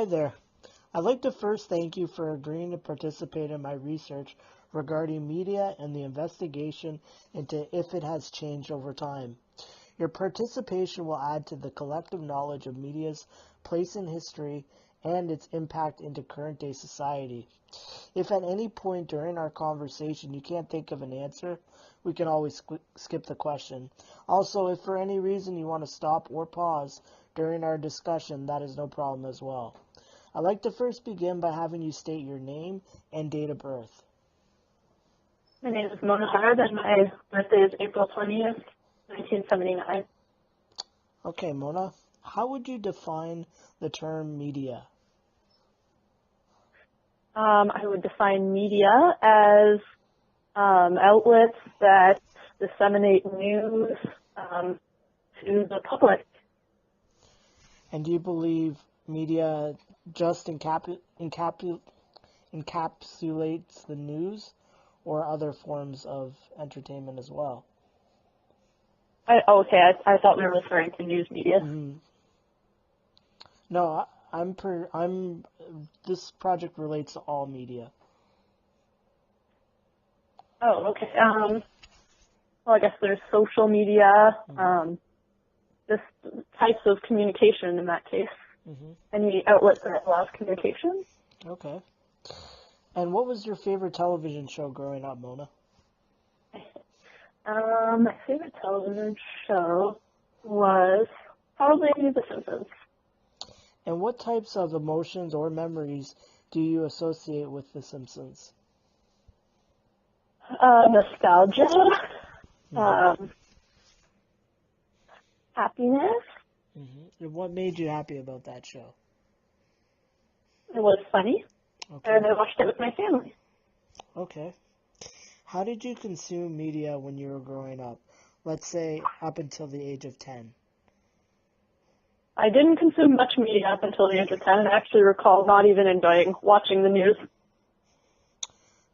Hi there. I'd like to first thank you for agreeing to participate in my research regarding media and the investigation into if it has changed over time. Your participation will add to the collective knowledge of media's place in history and its impact into current-day society. If at any point during our conversation you can't think of an answer, we can always skip the question. Also, if for any reason you want to stop or pause during our discussion, that is no problem as well. I'd like to first begin by having you state your name and date of birth. My name is Mona Hard, and my birthday is April 20th, 1979. Okay, Mona, how would you define the term media? I would define media as outlets that disseminate news to the public. And do you believe media just encapsulates the news or other forms of entertainment as well? I thought we were referring to news media. Mm-hmm. No, this project relates to all media. Oh, okay. Well, I guess there's social media, just types of communication in that case. Mm-hmm. Any outlet that allows communication. Okay. And what was your favorite television show growing up, Mona? My favorite television show was probably The Simpsons. And what types of emotions or memories do you associate with The Simpsons? Nostalgia, happiness. Mm-hmm. And what made you happy about that show? It was funny, and I watched it with my family. Okay. How did you consume media when you were growing up? Let's say up until the age of 10. I didn't consume much media up until the age of 10, and I actually recall not even enjoying watching the news.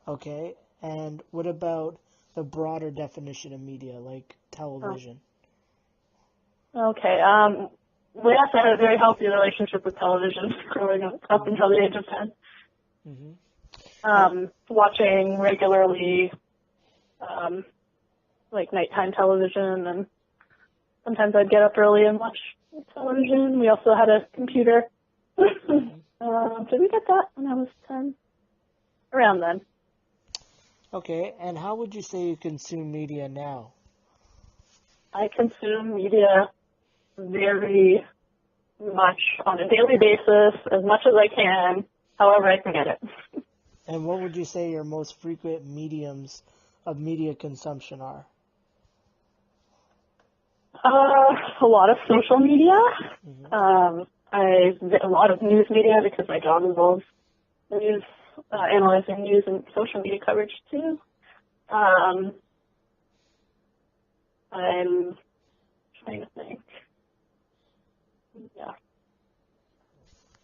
Okay. And what about the broader definition of media, like television? Okay. We also had a very healthy relationship with television growing up until the age of 10. Mm-hmm. Watching regularly, like nighttime television, and sometimes I'd get up early and watch television. We also had a computer. Did we get that when I was 10? Around then. Okay, and how would you say you consume media now? I consume media very much on a daily basis, as much as I can, however I can get it. And what would you say your most frequent mediums of media consumption are? A lot of social media. Mm-hmm. A lot of news media because my job involves news, analyzing news and social media coverage too. I'm trying to think.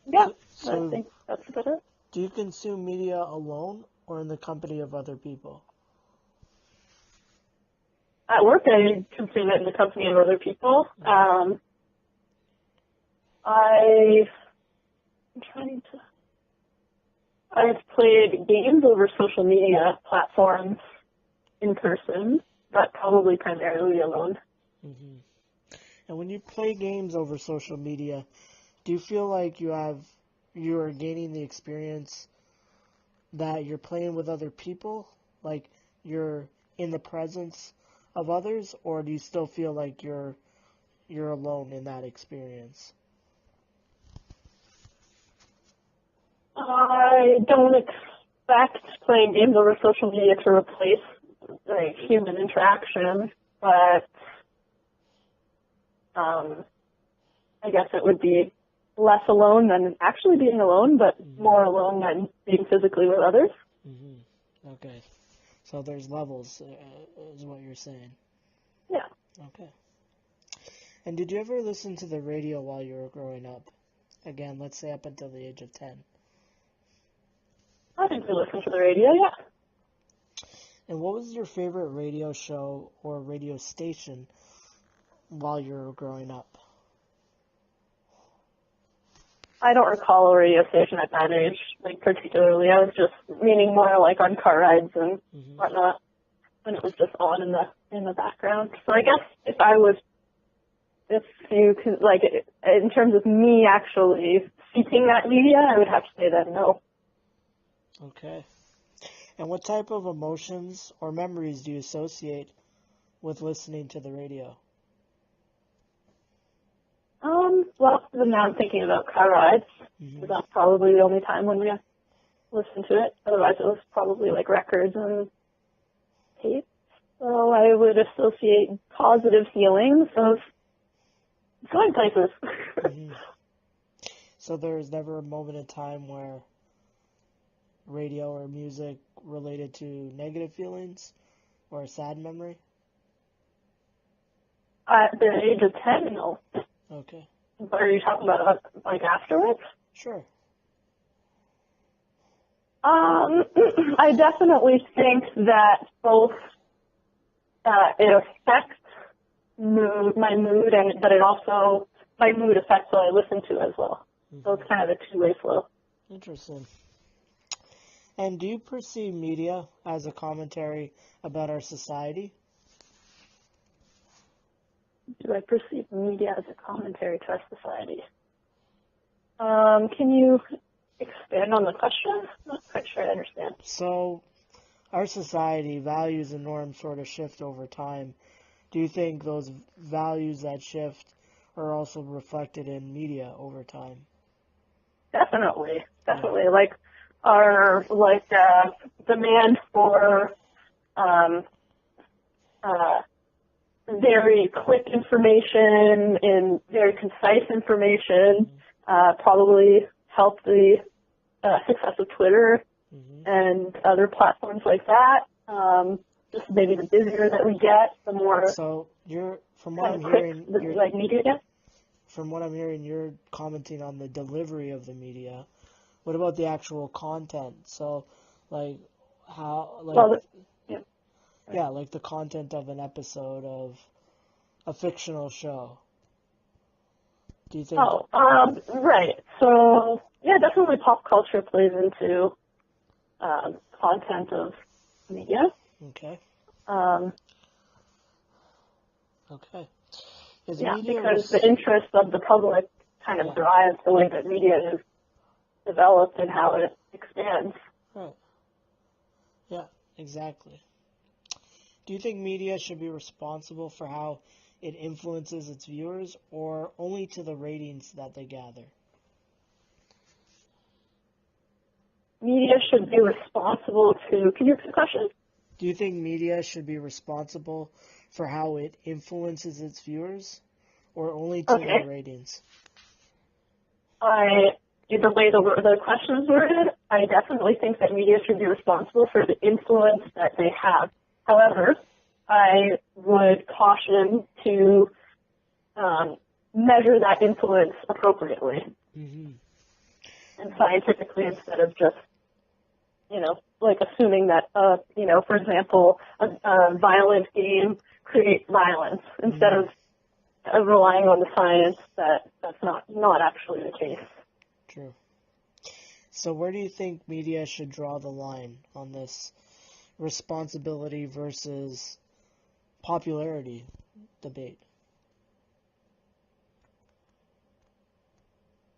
Yeah, So I think that's about it. do you consume media alone or in the company of other people? At work, I consume it in the company of other people. I've played games over social media platforms in person, but probably primarily alone. Mm-hmm. And when you play games over social media, do you feel like you are gaining the experience that you're playing with other people, like you're in the presence of others, or do you still feel like you're alone in that experience? I don't expect playing games over social media to replace like human interaction, but I guess it would be less alone than actually being alone, but more alone than being physically with others. Mm-hmm. Okay. So there's levels, is what you're saying. Yeah. Okay. And did you ever listen to the radio while you were growing up? Again, let's say up until the age of 10. I think we listen to the radio, yeah. And what was your favorite radio show or radio station while you were growing up? I don't recall a radio station at that age, like, particularly. I was just meaning more, like, on car rides and whatnot, when it was just on in the background. So I guess if you could, like, in terms of me actually seeking that media, I would have to say that no. Okay. And what type of emotions or memories do you associate with listening to the radio? Well, now I'm thinking about car rides. That's probably the only time when we listen to it. Otherwise, it was probably like records and tapes. So I would associate positive feelings of going places. So there was never a moment in time where radio or music related to negative feelings or a sad memory? At the age of 10, no. Okay. But are you talking about, like, afterwards? Sure. I definitely think that both it affects my mood, but it also, my mood affects what I listen to as well. So it's kind of a two-way flow. Interesting. And do you perceive media as a commentary about our society? Do I perceive media as a commentary to our society? Can you expand on the question? I'm not quite sure I understand. So, our society, values and norms sort of shift over time. Do you think those values that shift are also reflected in media over time? Definitely. Like our demand for very quick information and very concise information probably helped the success of Twitter and other platforms like that. Just maybe the busier that we get, the more. So from what I'm hearing, you're commenting on the delivery of the media. What about the actual content? So, like how, like, like the content of an episode of a fictional show. Do you think? Right. So, yeah, definitely pop culture plays into content of media. Okay. Because the interest of the public kind of drives the way that media is developed and how it expands. Right. Yeah, exactly. Do you think media should be responsible for how it influences its viewers, or only to the ratings that they gather? Media should be responsible to... Can you repeat the question? Do you think media should be responsible for how it influences its viewers, or only to the ratings? The way the question is worded, I definitely think that media should be responsible for the influence that they have. However, I would caution to measure that influence appropriately and scientifically, instead of just, like assuming that, for example, a violent game creates violence, instead of relying on the science that's not actually the case. True. So where do you think media should draw the line on this responsibility versus popularity debate?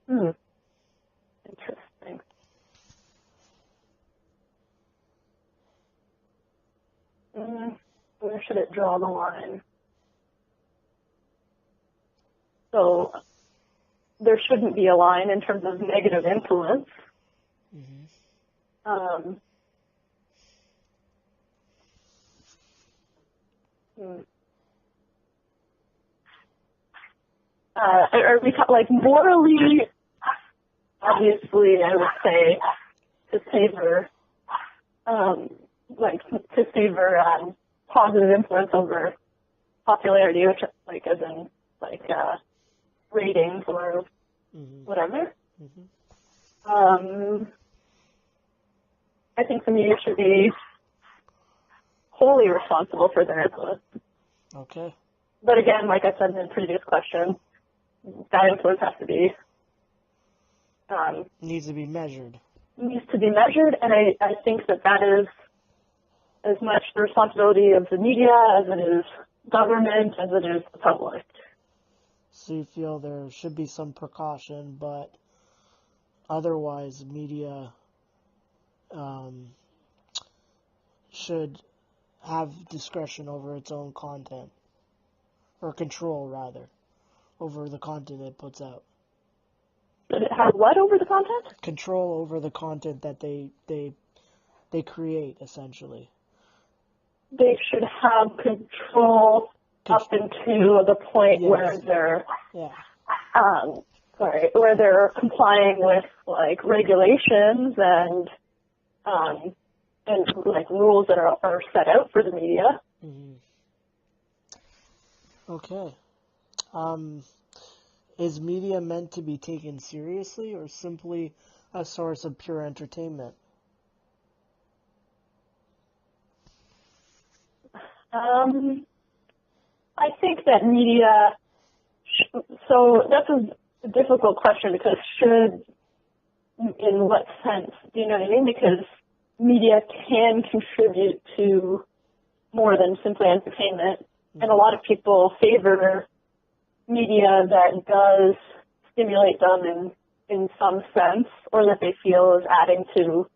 Interesting. Where should it draw the line? So there shouldn't be a line in terms of negative influence. Are we like morally? Obviously, I would say to savor positive influence over popularity, which like as in like ratings or whatever. I think the media should be wholly responsible for their influence. Okay. But again, like I said in the previous question, that influence has to be Needs to be measured. needs to be measured, and I think that is as much the responsibility of the media as it is government, as it is the public. So you feel there should be some precaution, but otherwise media should have discretion over its own content, or control, rather, over the content it puts out. Should it have what over the content? Control over the content that they create, essentially. They should have control up until the point where they're where they're complying with like regulations and like rules that are set out for the media. Mm-hmm. Okay. Is media meant to be taken seriously or simply a source of pure entertainment? I think that media, so that's a difficult question because should, in what sense? Do you know what I mean? Because media can contribute to more than simply entertainment, and a lot of people favor media that does stimulate them in some sense, or that they feel is adding to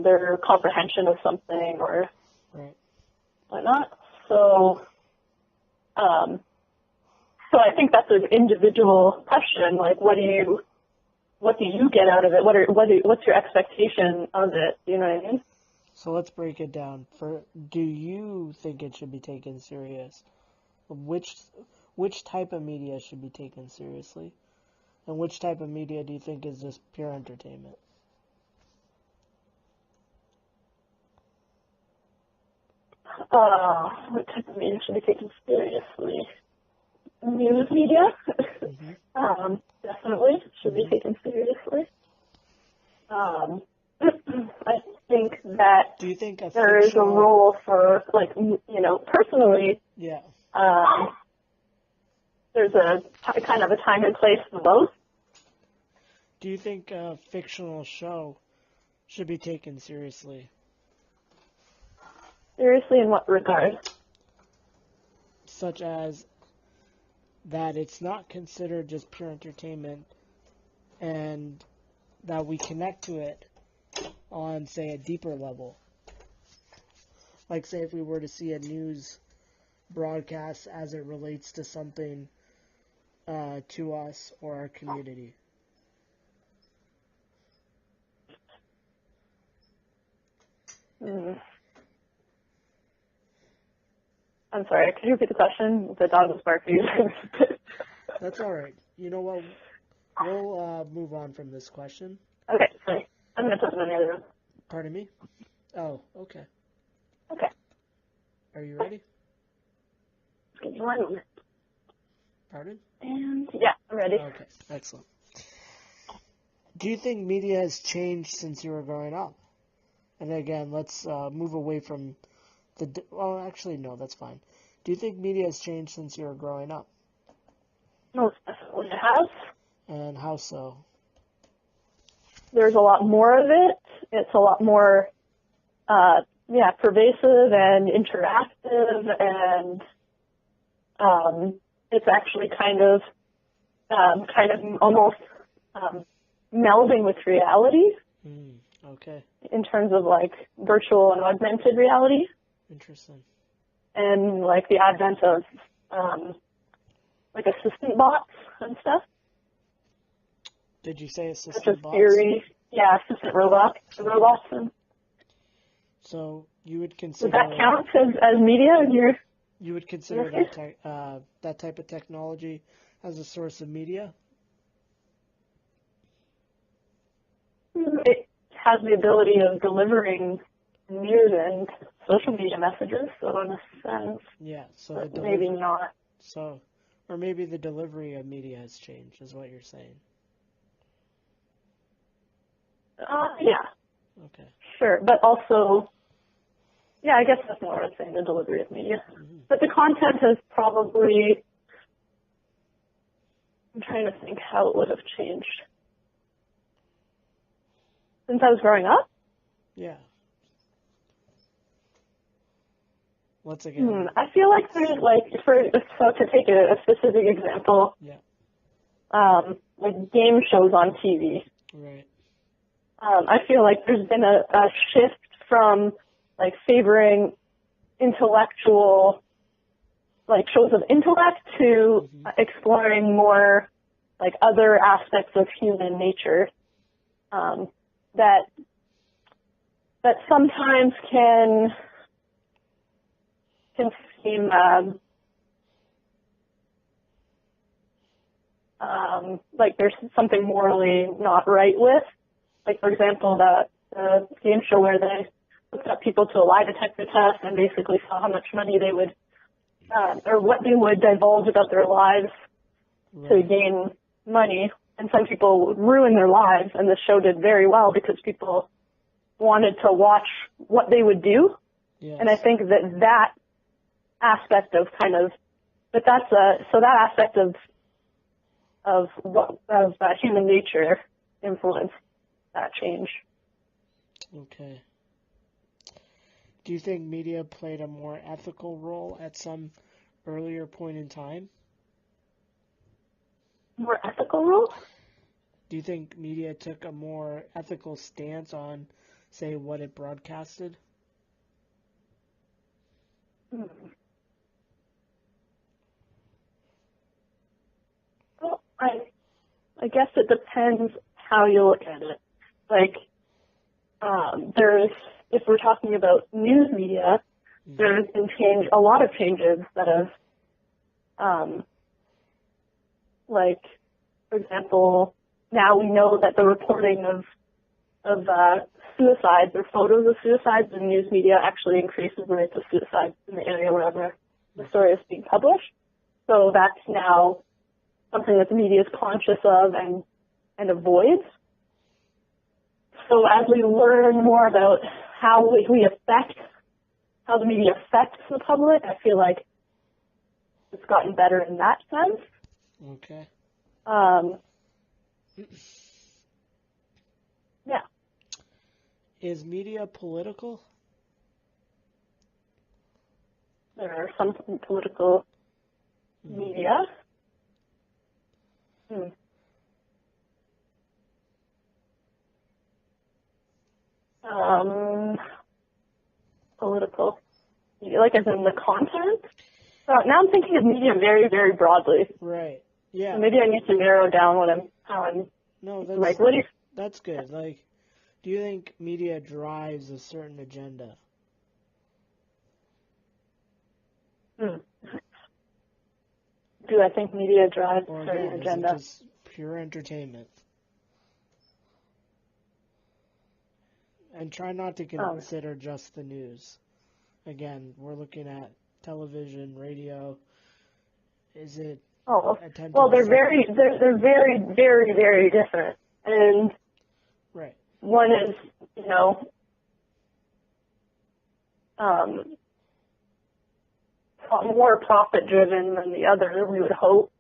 their comprehension of something or whatnot. So, so I think that's an individual question. Like, what do you get out of it? What's your expectation of it? You know what I mean? So let's break it down. Do you think it should be taken serious? Which type of media should be taken seriously? And which type of media do you think is just pure entertainment? What type of media should be taken seriously? News media, definitely should be taken seriously. I think that do you think there is a role for, like, personally, there's a kind of a time and place for both. Do you think a fictional show should be taken seriously? Seriously in what regard? Such as that it's not considered just pure entertainment and that we connect to it on, say, a deeper level. Like, say, if we were to see a news broadcast as it relates to something to us or our community. I'm sorry, could you repeat the question? The dog was barking. That's all right. You know what? We'll move on from this question. Okay, sorry. I'm going to put them in the other room. Pardon me? Oh, okay. Okay. Are you ready? Give me 1 moment. Pardon? And, yeah, I'm ready. Okay, excellent. Do you think media has changed since you were growing up? And again, let's move away from well, actually, no, that's fine. Do you think media has changed since you were growing up? Most definitely it has. And how so? There's a lot more of it. It's a lot more, pervasive and interactive, and it's actually kind of almost melding with reality. Okay. In terms of like virtual and augmented reality. Interesting. And like the advent of like assistant bots and stuff. Did you say assistant Such as bots? Siri, assistant robots. And so you would consider... Would that count as media in your... You would consider that type of technology as a source of media? It has the ability of delivering news and social media messages, so in a sense, so maybe not. So, or maybe the delivery of media has changed, is what you're saying. Yeah. Okay. Sure, but also, I guess that's more what I'm saying, the delivery of media. But the content has probably I'm trying to think how it would have changed. Since I was growing up? Yeah. Once again. I feel like there's so to take a specific example, Yeah. like game shows on TV. Right. I feel like there's been a shift from like favoring intellectual, like shows of intellect to exploring more like other aspects of human nature, that sometimes can seem like there's something morally not right with. Like, for example, the game show where they hooked up people to a lie detector test and basically saw how much money they would, or what they would divulge about their lives to gain money. And some people would ruin their lives, and the show did very well because people wanted to watch what they would do. Yes. And I think that aspect of that aspect of human nature influenced that change. Okay. Do you think media played a more ethical role at some earlier point in time? More ethical role? Do you think media took a more ethical stance on, say, what it broadcasted? Well, I guess it depends how you look at it. Like, if we're talking about news media, there's been a lot of changes that have, like, for example, now we know that the reporting of suicides or photos of suicides in news media actually increases the rates of suicide in the area wherever the story is being published. So that's now something that the media is conscious of and avoids. So as we learn more about how the media affects the public, I feel like it's gotten better in that sense. Okay. Yeah. Is media political? There are some political media. Political. Like as in the content? Now I'm thinking of media very, very broadly. Right. Yeah. So maybe I need to narrow down how I'm No, like, what do you... That's good. Like, do you think media drives a certain agenda? Do I think media drives a certain Is agenda? it just pure entertainment? And try not to consider just the news. Again, we're looking at television, radio. Is it? Well, they're very, very, very different. And right. One is, more profit driven than the other, we would hope.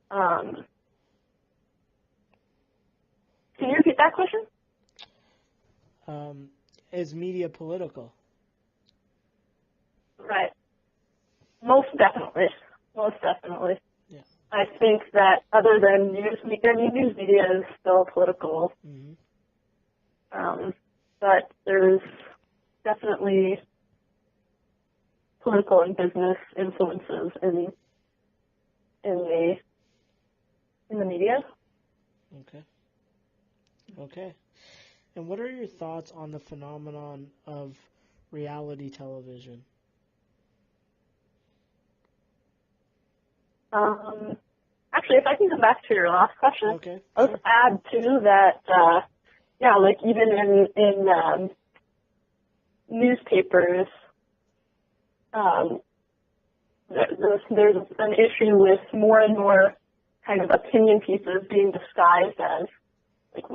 Can you repeat that question? Is media political? Right. Most definitely. Yeah. I think that other than news media is still political. But there's definitely political and business influences in the media. Okay. And what are your thoughts on the phenomenon of reality television? Actually, if I can come back to your last question, okay. I'll just add too that, like even in newspapers, there's an issue with more and more kind of opinion pieces being disguised as like